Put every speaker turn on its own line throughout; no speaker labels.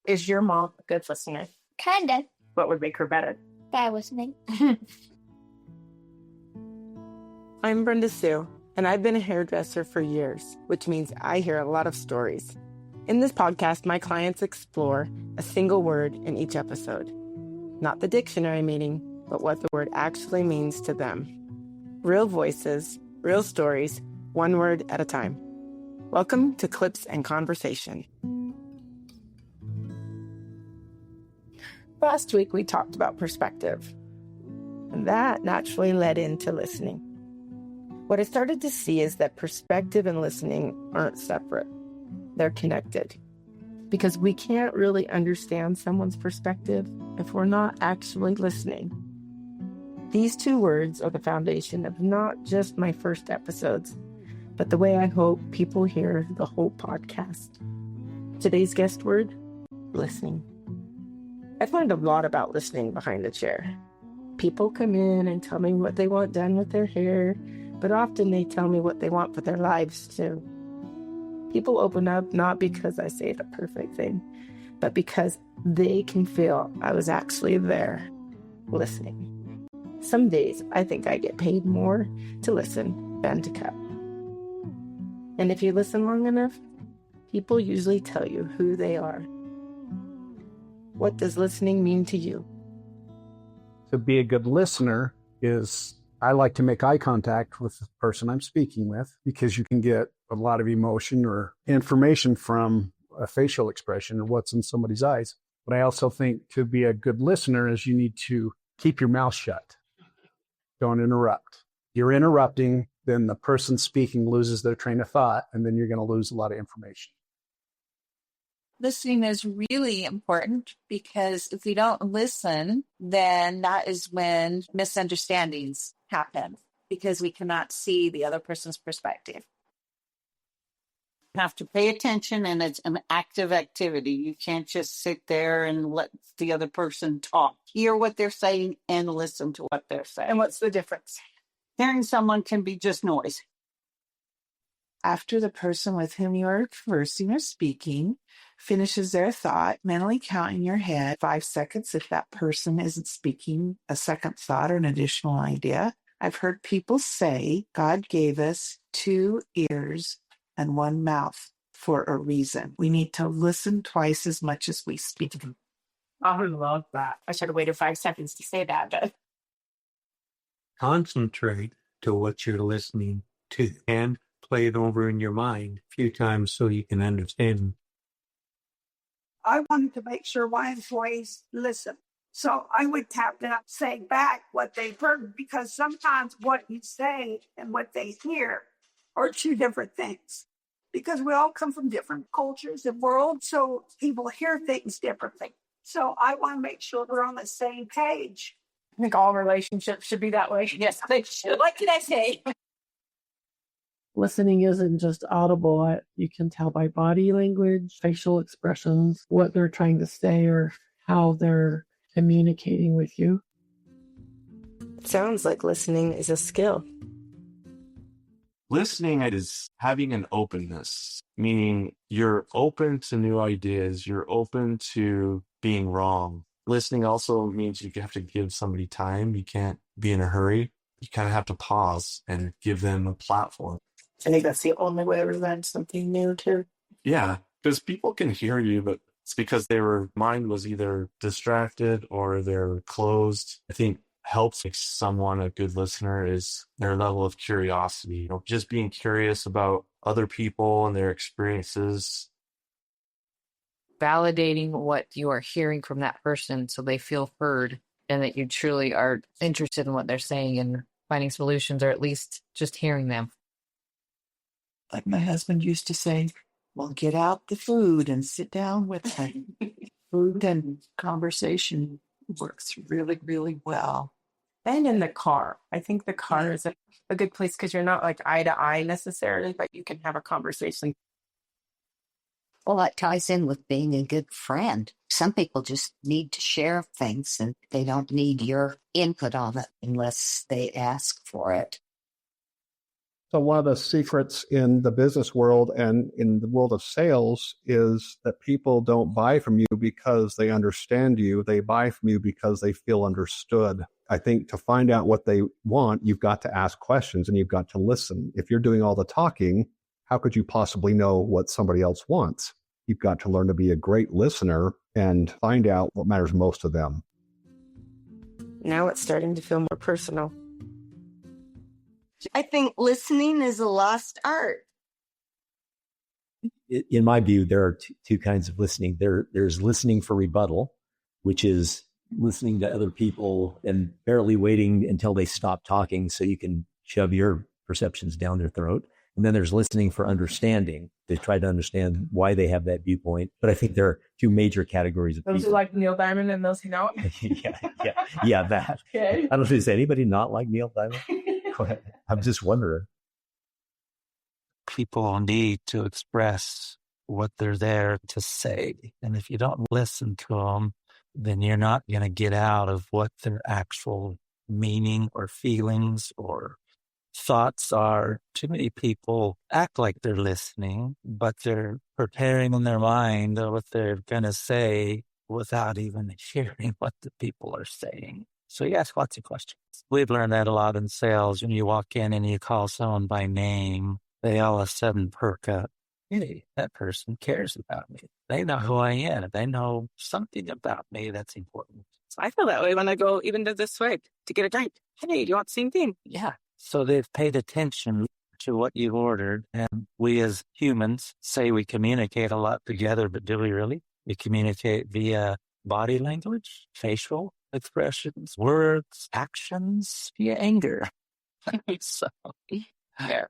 Is your mom a good listener?
Kinda.
What would make her better?
Bad listening.
I'm Brenda Sue, and I've been a hairdresser for years, which means I hear a lot of stories. In this podcast, my clients explore a single word in each episode. Not the dictionary meaning, but what the word actually means to them. Real voices, real stories, one word at a time. Welcome to Clips and Conversation. Last week, we talked about perspective, and that naturally led into listening. What I started to see is that perspective and listening aren't separate. They're connected. Because we can't really understand someone's perspective if we're not actually listening. These two words are the foundation of not just my first episodes, but the way I hope people hear the whole podcast. Today's guest word, listening. I've learned a lot about listening behind the chair. People come in and tell me what they want done with their hair, but often they tell me what they want for their lives too. People open up not because I say the perfect thing, but because they can feel I was actually there, listening. Some days I think I get paid more to listen than to cut. And if you listen long enough, people usually tell you who they are. What does listening mean to you?
To be a good listener is, I like to make eye contact with the person I'm speaking with, because you can get a lot of emotion or information from a facial expression or what's in somebody's eyes. But I also think to be a good listener is you need to keep your mouth shut. Don't interrupt. You're interrupting, then the person speaking loses their train of thought, and then you're going to lose a lot of information.
Listening is really important because if we don't listen, then that is when misunderstandings happen because we cannot see the other person's perspective.
You have to pay attention, and it's an active activity. You can't just sit there and let the other person talk. Hear what they're saying and listen to what they're saying.
And what's the difference?
Hearing someone can be just noise.
After the person with whom you are conversing or speaking finishes their thought, mentally count in your head 5 seconds if that person isn't speaking a second thought or an additional idea. I've heard people say God gave us 2 ears and 1 mouth for a reason. We need to listen twice as much as we speak.
I love that. I should have waited 5 seconds to say that. But
concentrate to what you're listening to and play it over in your mind a few times so you can understand.
I wanted to make sure my employees listen. So I would tap them, say back what they've heard, because sometimes what you say and what they hear are 2 different things. Because we all come from different cultures and worlds, so people hear things differently. So I want to make sure we're on the same page.
I think all relationships should be that way.
Yes, they should. What can I say?
Listening isn't just audible. You can tell by body language, facial expressions, what they're trying to say or how they're communicating with you.
It sounds like listening is a skill.
Listening is having an openness, meaning you're open to new ideas. You're open to being wrong. Listening also means you have to give somebody time. You can't be in a hurry. You kind of have to pause and give them a platform.
I think that's the only way to learn something new too.
Yeah, because people can hear you, but it's because their mind was either distracted or they're closed. I think helps make someone a good listener is their level of curiosity. Just being curious about other people and their experiences.
Validating what you are hearing from that person so they feel heard and that you truly are interested in what they're saying and finding solutions, or at least just hearing them.
Like my husband used to say, well, get out the food and sit down with them. Food and conversation works really, really well.
And in the car. I think the car is a good place because you're not like eye to eye necessarily, but you can have a conversation.
Well, that ties in with being a good friend. Some people just need to share things and they don't need your input on it unless they ask for it.
So one of the secrets in the business world and in the world of sales is that people don't buy from you because they understand you. They buy from you because they feel understood. I think to find out what they want, you've got to ask questions and you've got to listen. If you're doing all the talking, how could you possibly know what somebody else wants? You've got to learn to be a great listener and find out what matters most to them.
Now it's starting to feel more personal.
I think listening is a lost art.
In my view, there are two kinds of listening. There's listening for rebuttal, which is listening to other people and barely waiting until they stop talking so you can shove your perceptions down their throat. And then there's listening for understanding, to try to understand why they have that viewpoint. But I think there are two major categories of
Those
people.
who like Neil Diamond and those who don't.
yeah, that.
Okay.
I don't know if there's anybody not like Neil Diamond. I'm just wondering.
People need to express what they're there to say. And if you don't listen to them, then you're not going to get out of what their actual meaning or feelings or thoughts are. Too many people act like they're listening, but they're preparing in their mind what they're going to say without even hearing what the people are saying. So you ask lots of questions. We've learned that a lot in sales. When you walk in and you call someone by name, they all of a sudden perk up. Hey, that person cares about me. They know who I am. They know something about me that's important.
So I feel that way when I go even to this way to get a drink. Hey, do you want the same thing?
Yeah. So they've paid attention to what you've ordered. And we as humans say we communicate a lot together, but do we really? We communicate via body language, facial expressions, words, actions, via anger. So, yeah.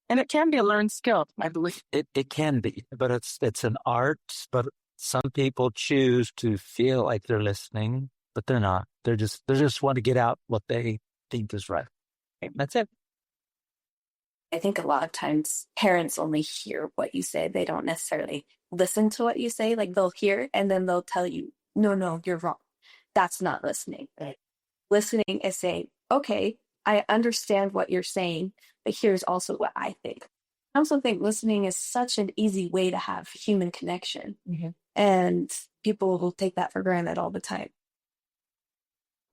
And it can be a learned skill, I believe.
It can be, but it's an art. But some people choose to feel like they're listening, but they're not. They just want to get out what they think is right. Okay, that's it.
I think a lot of times parents only hear what you say. They don't necessarily listen to what you say. Like they'll hear and then they'll tell you, no, you're wrong. That's not listening. Right? Listening is saying, okay, I understand what you're saying, but here's also what I think. I also think listening is such an easy way to have human connection. Mm-hmm. And people will take that for granted all the time.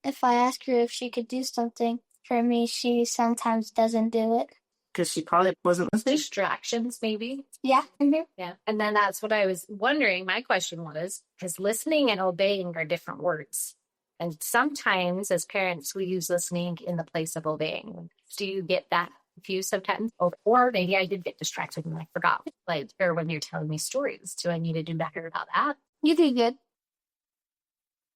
If I ask her if she could do something for me, she sometimes doesn't do it.
Because she probably wasn't listening.
Distractions, maybe.
Yeah. Mm-hmm.
Yeah. And then that's what I was wondering. My question was, because listening and obeying are different words. And sometimes as parents, we use listening in the place of obeying. Do you get that confused sometimes? Or maybe I did get distracted and I forgot. Like, or when you're telling me stories, do I need to do better about that?
You do good.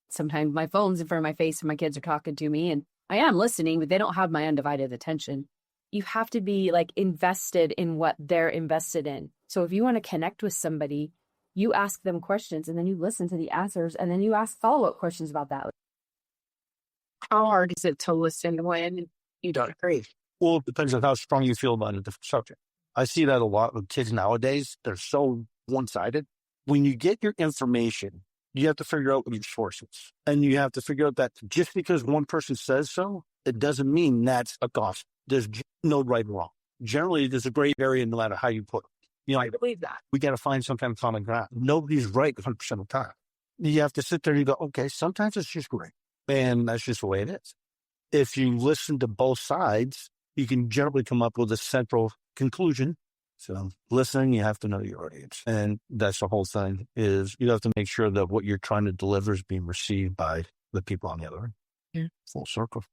Sometimes my phone's in front of my face and my kids are talking to me and I am listening, but they don't have my undivided attention. You have to be like invested in what they're invested in. So if you want to connect with somebody, you ask them questions and then you listen to the answers and then you ask follow-up questions about that.
How hard is it to listen when you don't agree?
Well, it depends on how strong you feel about a different subject. I see that a lot with kids nowadays. They're so one-sided. When you get your information, you have to figure out your sources. And you have to figure out that just because one person says so, it doesn't mean that's a gospel. There's no right or wrong. Generally, there's a gray area no matter how you put it. You know, I believe that. We got to find some kind of common ground. Nobody's right 100% of the time. You have to sit there and you go, okay, sometimes it's just great. And that's just the way it is. If you listen to both sides, you can generally come up with a central conclusion. So listening, you have to know your audience. And that's the whole thing is you have to make sure that what you're trying to deliver is being received by the people on the other end. Yeah. Full circle.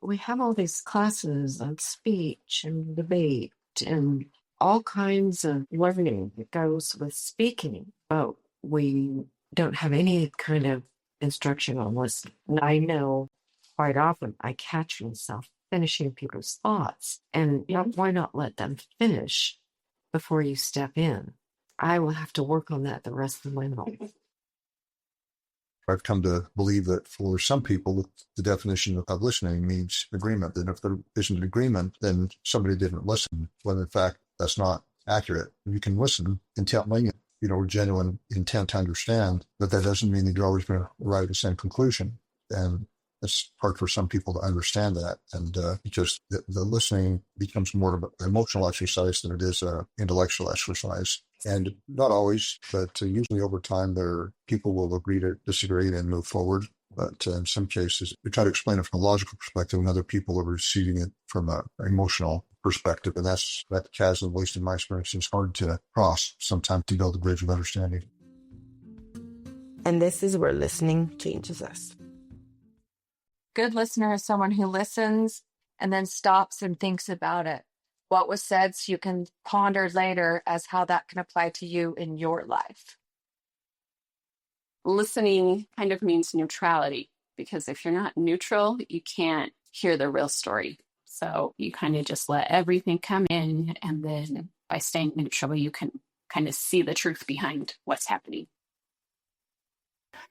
We have all these classes on speech and debate and all kinds of learning that goes with speaking, but we don't have any kind of instruction on listening. And I know quite often I catch myself finishing people's thoughts, and why not let them finish before you step in? I will have to work on that the rest of my life.
I've come to believe that for some people, the definition of listening means agreement. And if there isn't agreement, then somebody didn't listen, when in fact, that's not accurate. You can listen intently, with genuine intent to understand, but that doesn't mean that you're always going to arrive at the same conclusion. And it's hard for some people to understand that. And because the listening becomes more of an emotional exercise than it is an intellectual exercise. And not always, but usually over time, people will agree to disagree and move forward. But in some cases, we try to explain it from a logical perspective, and other people are receiving it from an emotional perspective. And that chasm, at least in my experience, is hard to cross sometimes to build a bridge of understanding.
And this is where listening changes us.
Good listener is someone who listens and then stops and thinks about it. What was said, so you can ponder later as how that can apply to you in your life.
Listening kind of means neutrality, because if you're not neutral, you can't hear the real story. So you kind of just let everything come in, and then by staying neutral, you can kind of see the truth behind what's happening.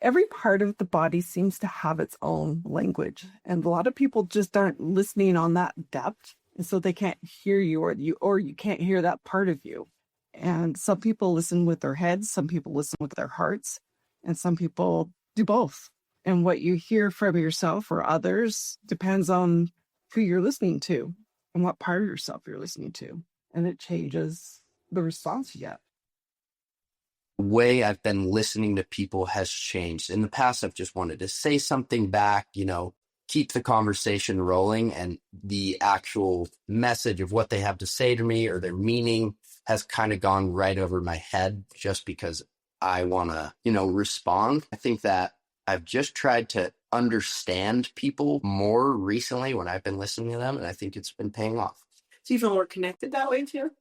Every part of the body seems to have its own language, and a lot of people just aren't listening on that depth, and so they can't hear you, or you can't hear that part of you. And some people listen with their heads, some people listen with their hearts, and some people do both. And what you hear from yourself or others depends on who you're listening to and what part of yourself you're listening to, and it changes the response you get.
Way I've been listening to people has changed. In the past, I've just wanted to say something back, keep the conversation rolling, and the actual message of what they have to say to me or their meaning has kind of gone right over my head just because I want to, respond. I think that I've just tried to understand people more recently when I've been listening to them, and I think it's been paying off.
Do you feel more connected that way too?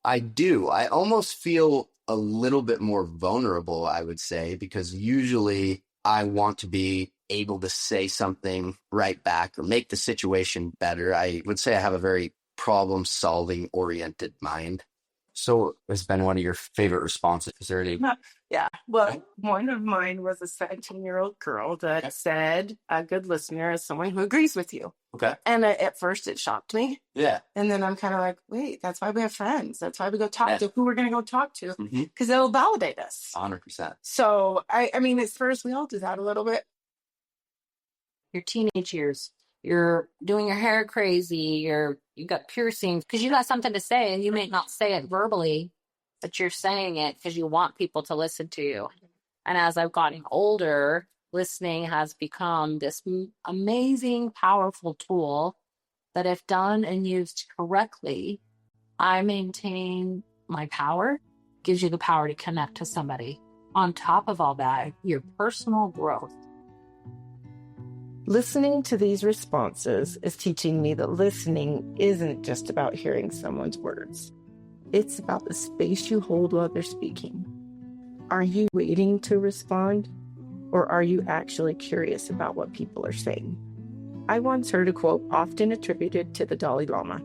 I do. I almost feel a little bit more vulnerable, I would say, because usually I want to be able to say something right back or make the situation better. I would say I have a very problem-solving oriented mind. So it's been one of your favorite responses. Is there any?
Yeah. Well, one of mine was a 17-year-old girl that said a good listener is someone who agrees with you.
Okay.
And at first it shocked me.
Yeah.
And then I'm kind of like, wait, that's why we have friends. That's why we go talk to who we're going to go talk to,
Mm-hmm.
because they'll validate us.
100%.
So, I mean, at first we all do that a little bit.
Your teenage years, you're doing your hair crazy, you got piercings because you got something to say, and you may not say it verbally, but you're saying it because you want people to listen to you. And as I've gotten older, listening has become this amazing, powerful tool that, if done and used correctly, I maintain my power, gives you the power to connect to somebody. On top of all that, your personal growth.
Listening to these responses is teaching me that listening isn't just about hearing someone's words. It's about the space you hold while they're speaking. Are you waiting to respond, or are you actually curious about what people are saying? I once heard a quote often attributed to the Dalai Lama.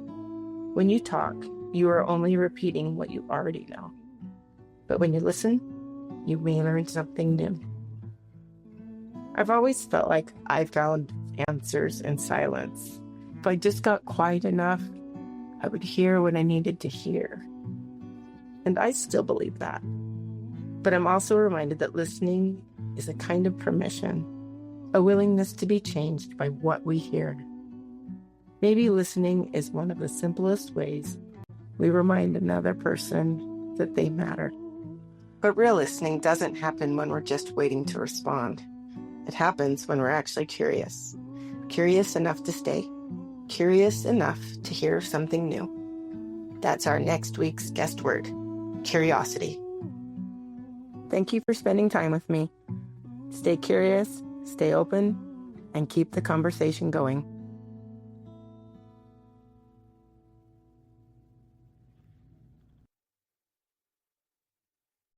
When you talk, you are only repeating what you already know. But when you listen, you may learn something new. I've always felt like I found answers in silence. If I just got quiet enough, I would hear what I needed to hear. And I still believe that. But I'm also reminded that listening is a kind of permission, a willingness to be changed by what we hear. Maybe listening is one of the simplest ways we remind another person that they matter. But real listening doesn't happen when we're just waiting to respond. It happens when we're actually curious. Curious enough to stay. Curious enough to hear something new. That's our next week's guest word, curiosity. Thank you for spending time with me. Stay curious, stay open, and keep the conversation going.